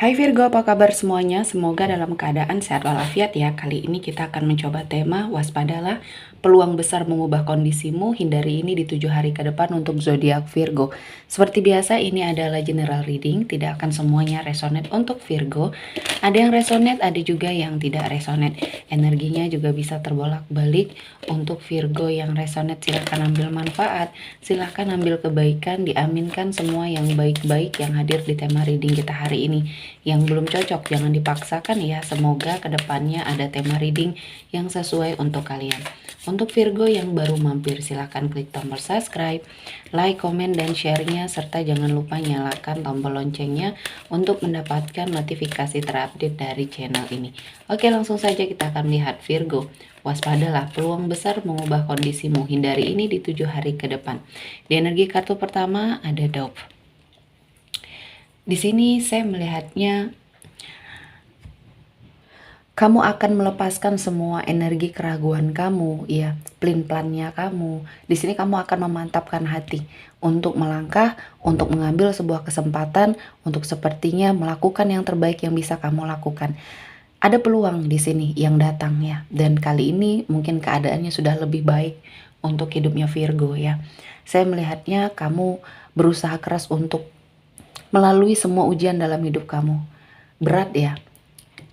Hai Virgo, apa kabar semuanya? Semoga dalam keadaan sehat walafiat ya. Kali ini kita akan mencoba tema waspadalah, peluang besar mengubah kondisimu, hindari ini di 7 hari ke depan untuk zodiak Virgo. Seperti biasa ini adalah general reading, tidak akan semuanya resonate untuk Virgo. Ada yang resonate, ada juga yang tidak resonate. Energinya juga bisa terbolak-balik. Untuk Virgo yang resonate silahkan ambil manfaat, silahkan ambil kebaikan, diaminkan semua yang baik-baik yang hadir di tema reading kita hari ini. Yang belum cocok jangan dipaksakan ya, semoga kedepannya ada tema reading yang sesuai untuk kalian. Untuk Virgo yang baru mampir silahkan klik tombol subscribe, like, komen, dan share-nya, serta jangan lupa nyalakan tombol loncengnya untuk mendapatkan notifikasi terupdate dari channel ini. Oke, langsung saja kita akan lihat Virgo. Waspadalah, peluang besar mengubah kondisimu, hindari ini di 7 hari ke depan. Di energi kartu pertama ada Dove. Di sini saya melihatnya kamu akan melepaskan semua energi keraguan kamu, ya, plan-plannya kamu. Di sini kamu akan memantapkan hati untuk melangkah, untuk mengambil sebuah kesempatan, untuk sepertinya melakukan yang terbaik yang bisa kamu lakukan. Ada peluang di sini yang datang ya, dan kali ini mungkin keadaannya sudah lebih baik untuk hidupnya Virgo ya. Saya melihatnya kamu berusaha keras untuk melalui semua ujian dalam hidup kamu. Berat ya,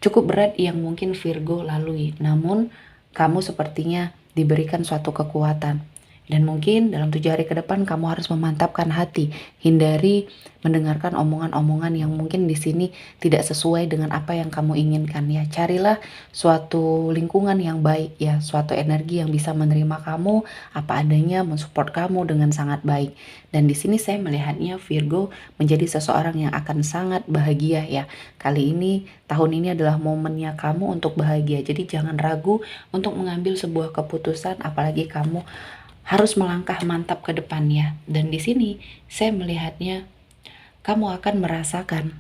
cukup berat yang mungkin Virgo lalui. Namun kamu sepertinya diberikan suatu kekuatan. Dan mungkin dalam 7 hari ke depan kamu harus memantapkan hati. Hindari mendengarkan omongan-omongan yang mungkin di sini tidak sesuai dengan apa yang kamu inginkan ya. Carilah suatu lingkungan yang baik ya, suatu energi yang bisa menerima kamu apa adanya, mensupport kamu dengan sangat baik. Dan di sini saya melihatnya Virgo menjadi seseorang yang akan sangat bahagia ya. Kali ini, tahun ini adalah momennya kamu untuk bahagia. Jadi jangan ragu untuk mengambil sebuah keputusan, apalagi kamu harus melangkah mantap ke depannya. Dan di sini saya melihatnya kamu akan merasakan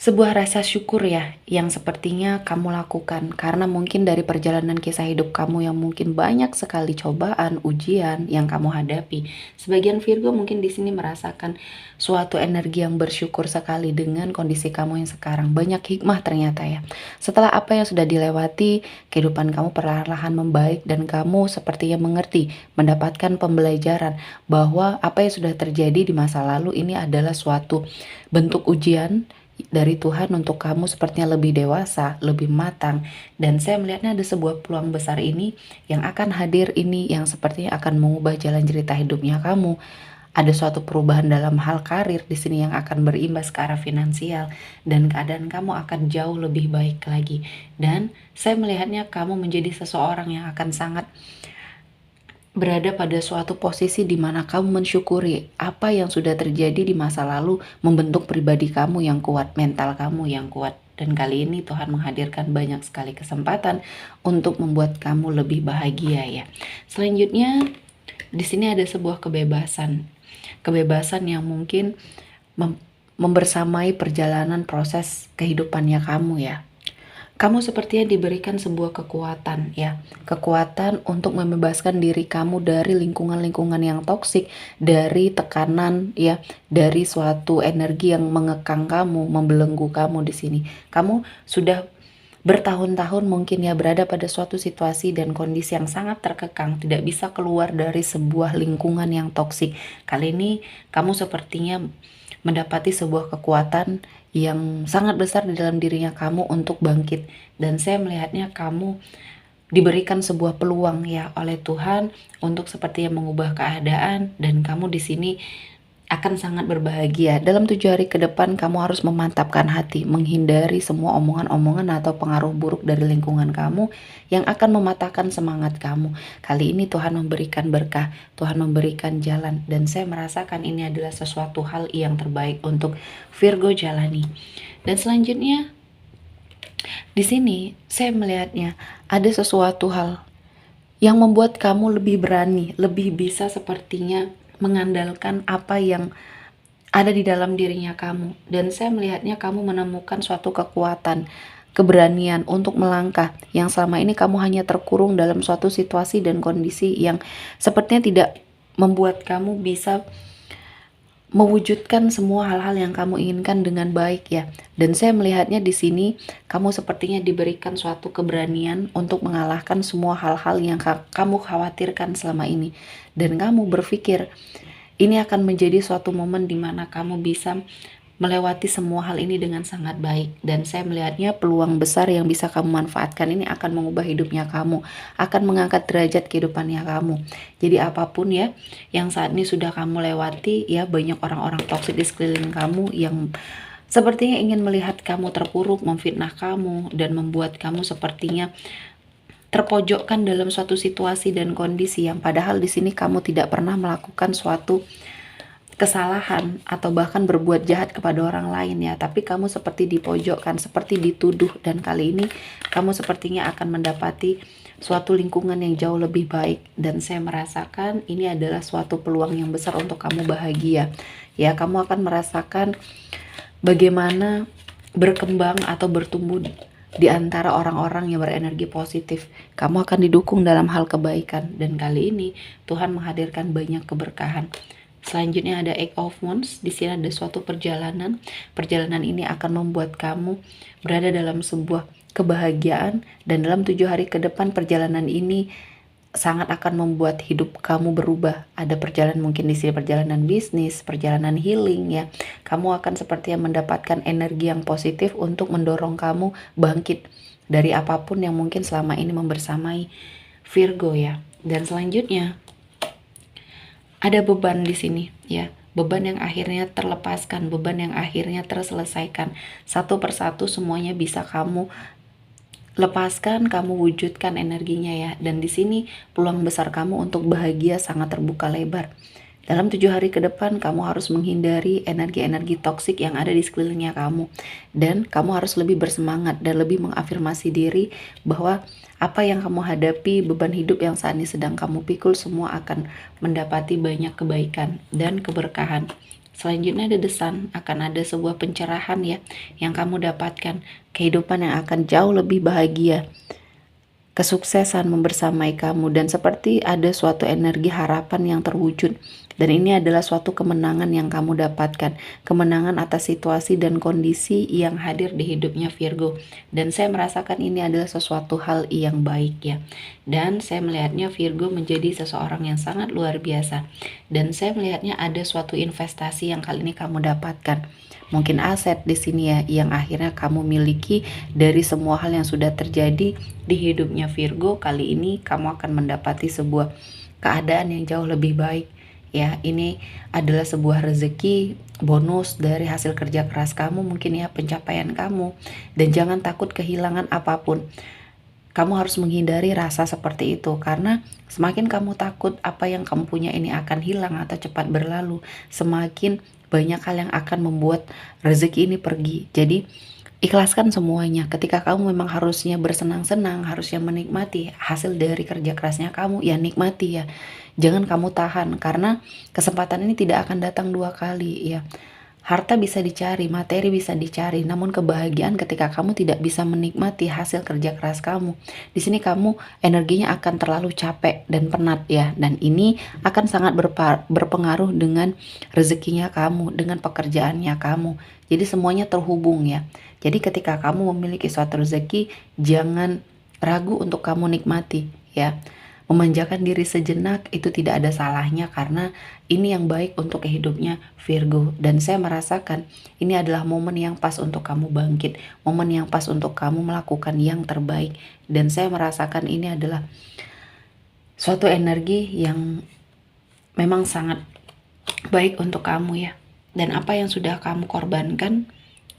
sebuah rasa syukur ya, yang sepertinya kamu lakukan karena mungkin dari perjalanan kisah hidup kamu yang mungkin banyak sekali cobaan, ujian yang kamu hadapi. Sebagian Virgo mungkin di sini merasakan suatu energi yang bersyukur sekali dengan kondisi kamu yang sekarang. Banyak hikmah ternyata ya. Setelah apa yang sudah dilewati, kehidupan kamu perlahan-lahan membaik dan kamu sepertinya mengerti, mendapatkan pembelajaran bahwa apa yang sudah terjadi di masa lalu ini adalah suatu bentuk ujian dari Tuhan untuk kamu sepertinya lebih dewasa, lebih matang. Dan saya melihatnya ada sebuah peluang besar ini yang akan hadir ini yang sepertinya akan mengubah jalan cerita hidupnya kamu. Ada suatu perubahan dalam hal karir di sini yang akan berimbas ke arah finansial dan keadaan kamu akan jauh lebih baik lagi. Dan saya melihatnya kamu menjadi seseorang yang akan sangat berada pada suatu posisi di mana kamu mensyukuri apa yang sudah terjadi di masa lalu membentuk pribadi kamu yang kuat, mental kamu yang kuat. Dan kali ini Tuhan menghadirkan banyak sekali kesempatan untuk membuat kamu lebih bahagia ya. Selanjutnya di sini ada sebuah kebebasan. Kebebasan yang mungkin membersamai perjalanan proses kehidupannya kamu ya. Kamu sepertinya diberikan sebuah kekuatan ya, kekuatan untuk membebaskan diri kamu dari lingkungan-lingkungan yang toksik, dari tekanan ya, dari suatu energi yang mengekang kamu, membelenggu kamu di sini. Kamu sudah bertahun-tahun mungkin ya berada pada suatu situasi dan kondisi yang sangat terkekang, tidak bisa keluar dari sebuah lingkungan yang toksik. Kali ini kamu sepertinya mendapati sebuah kekuatan yang sangat besar di dalam dirinya kamu untuk bangkit. Dan saya melihatnya kamu diberikan sebuah peluang ya oleh Tuhan untuk sepertinya mengubah keadaan, dan kamu di sini akan sangat berbahagia. Dalam 7 hari ke depan kamu harus memantapkan hati, menghindari semua omongan-omongan atau pengaruh buruk dari lingkungan kamu yang akan mematahkan semangat kamu. Kali ini Tuhan memberikan berkah, Tuhan memberikan jalan, dan saya merasakan ini adalah sesuatu hal yang terbaik untuk Virgo jalani. Dan selanjutnya di sini saya melihatnya ada sesuatu hal yang membuat kamu lebih berani, lebih bisa sepertinya mengandalkan apa yang ada di dalam dirinya kamu. Dan saya melihatnya kamu menemukan suatu kekuatan, keberanian untuk melangkah yang selama ini kamu hanya terkurung dalam suatu situasi dan kondisi yang sepertinya tidak membuat kamu bisa mewujudkan semua hal-hal yang kamu inginkan dengan baik ya. Dan saya melihatnya di sini kamu sepertinya diberikan suatu keberanian untuk mengalahkan semua hal-hal yang kamu khawatirkan selama ini. Dan kamu berpikir ini akan menjadi suatu momen di mana kamu bisa melewati semua hal ini dengan sangat baik. Dan saya melihatnya peluang besar yang bisa kamu manfaatkan ini akan mengubah hidupnya kamu, akan mengangkat derajat kehidupannya kamu. Jadi apapun ya yang saat ini sudah kamu lewati, ya banyak orang-orang toksik di sekeliling kamu yang sepertinya ingin melihat kamu terpuruk, memfitnah kamu, dan membuat kamu sepertinya terpojokkan dalam suatu situasi dan kondisi yang padahal di sini kamu tidak pernah melakukan suatu kesalahan atau bahkan berbuat jahat kepada orang lain ya, tapi kamu seperti dipojokkan, seperti dituduh, dan kali ini kamu sepertinya akan mendapati suatu lingkungan yang jauh lebih baik. Dan saya merasakan ini adalah suatu peluang yang besar untuk kamu bahagia ya. Kamu akan merasakan bagaimana berkembang atau bertumbuh di antara orang-orang yang berenergi positif. Kamu akan didukung dalam hal kebaikan, dan kali ini Tuhan menghadirkan banyak keberkahan. Selanjutnya ada Eight of Wands. Di sini ada suatu perjalanan. Perjalanan ini akan membuat kamu berada dalam sebuah kebahagiaan, dan dalam 7 hari ke depan perjalanan ini sangat akan membuat hidup kamu berubah. Ada perjalanan, mungkin di sini perjalanan bisnis, perjalanan healing ya. Kamu akan seperti yang mendapatkan energi yang positif untuk mendorong kamu bangkit dari apapun yang mungkin selama ini membersamai Virgo ya. Dan selanjutnya ada beban di sini ya, beban yang akhirnya terlepaskan, beban yang akhirnya terselesaikan. Satu persatu semuanya bisa kamu lepaskan, kamu wujudkan energinya ya. Dan di sini peluang besar kamu untuk bahagia sangat terbuka lebar. Dalam 7 hari ke depan kamu harus menghindari energi-energi toksik yang ada di sekelilingnya kamu. Dan kamu harus lebih bersemangat dan lebih mengafirmasi diri bahwa apa yang kamu hadapi, beban hidup yang saat ini sedang kamu pikul, semua akan mendapati banyak kebaikan dan keberkahan. Selanjutnya ada The Sun, akan ada sebuah pencerahan ya yang kamu dapatkan, kehidupan yang akan jauh lebih bahagia, kesuksesan membersamai kamu, dan seperti ada suatu energi harapan yang terwujud. Dan ini adalah suatu kemenangan yang kamu dapatkan, kemenangan atas situasi dan kondisi yang hadir di hidupnya Virgo. Dan saya merasakan ini adalah sesuatu hal yang baik ya. Dan saya melihatnya Virgo menjadi seseorang yang sangat luar biasa. Dan saya melihatnya ada suatu investasi yang kali ini kamu dapatkan. Mungkin aset di sini ya yang akhirnya kamu miliki dari semua hal yang sudah terjadi di hidupnya Virgo. Kali ini kamu akan mendapati sebuah keadaan yang jauh lebih baik. Ya, ini adalah sebuah rezeki bonus dari hasil kerja keras kamu, mungkin ya pencapaian kamu. Dan jangan takut kehilangan apapun. Kamu harus menghindari rasa seperti itu, karena semakin kamu takut apa yang kamu punya ini akan hilang atau cepat berlalu, semakin banyak hal yang akan membuat rezeki ini pergi. Jadi ikhlaskan semuanya. Ketika kamu memang harusnya bersenang-senang, harusnya menikmati hasil dari kerja kerasnya kamu, ya nikmati ya. Jangan kamu tahan, karena kesempatan ini tidak akan datang 2 kali ya. Harta bisa dicari, materi bisa dicari, namun kebahagiaan ketika kamu tidak bisa menikmati hasil kerja keras kamu. Di sini kamu energinya akan terlalu capek dan penat ya, dan ini akan sangat berpengaruh dengan rezekinya kamu, dengan pekerjaannya kamu. Jadi semuanya terhubung ya. Jadi ketika kamu memiliki suatu rezeki, jangan ragu untuk kamu nikmati ya. Memanjakan diri sejenak itu tidak ada salahnya, karena ini yang baik untuk hidupnya Virgo. Dan saya merasakan ini adalah momen yang pas untuk kamu bangkit, momen yang pas untuk kamu melakukan yang terbaik. Dan saya merasakan ini adalah suatu energi yang memang sangat baik untuk kamu ya. Dan apa yang sudah kamu korbankan,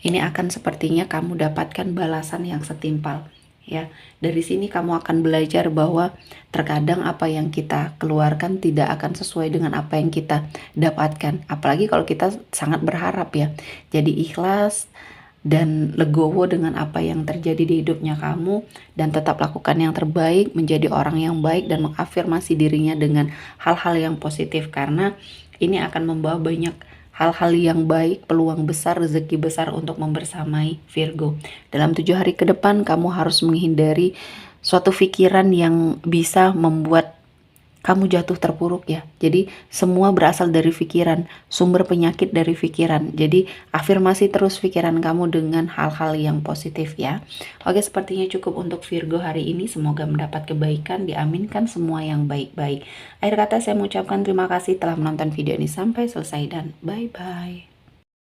ini akan sepertinya kamu dapatkan balasan yang setimpal. Ya, dari sini kamu akan belajar bahwa terkadang apa yang kita keluarkan tidak akan sesuai dengan apa yang kita dapatkan. Apalagi kalau kita sangat berharap ya. Jadi ikhlas dan legowo dengan apa yang terjadi di hidupnya kamu, dan tetap lakukan yang terbaik, menjadi orang yang baik, dan mengafirmasi dirinya dengan hal-hal yang positif, karena ini akan membawa banyak hal-hal yang baik, peluang besar, rezeki besar untuk membersamai Virgo. Dalam 7 hari ke depan kamu harus menghindari suatu pikiran yang bisa membuat kamu jatuh terpuruk ya. Jadi semua berasal dari pikiran, sumber penyakit dari pikiran. Jadi afirmasi terus pikiran kamu dengan hal-hal yang positif ya. Oke, sepertinya cukup untuk Virgo hari ini. Semoga mendapat kebaikan, diaminkan semua yang baik-baik. Akhir kata saya mengucapkan terima kasih telah menonton video ini sampai selesai dan bye-bye.